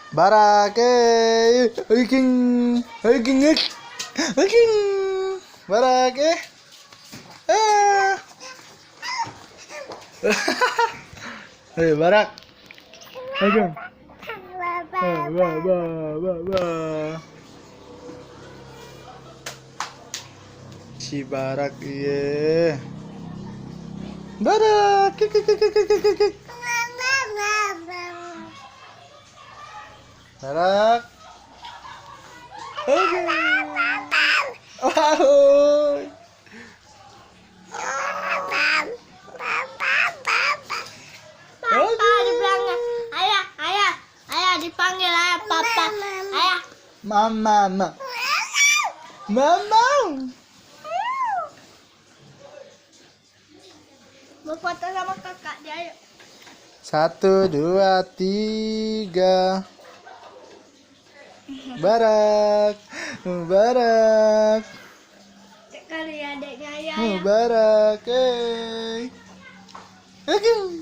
Barake, hiking, hiking, hiking, barake, hei barak, hiking, si barak iya, barak, barak. Oke. Wow. Papa dipanggil. Ayah dipanggil ayah papa. Ayah. Mama. Mama. Mau foto sama kakak dia yuk. 1, 2, 3. Barak. Barak. Sekali adiknya ayah. Barak. Oke.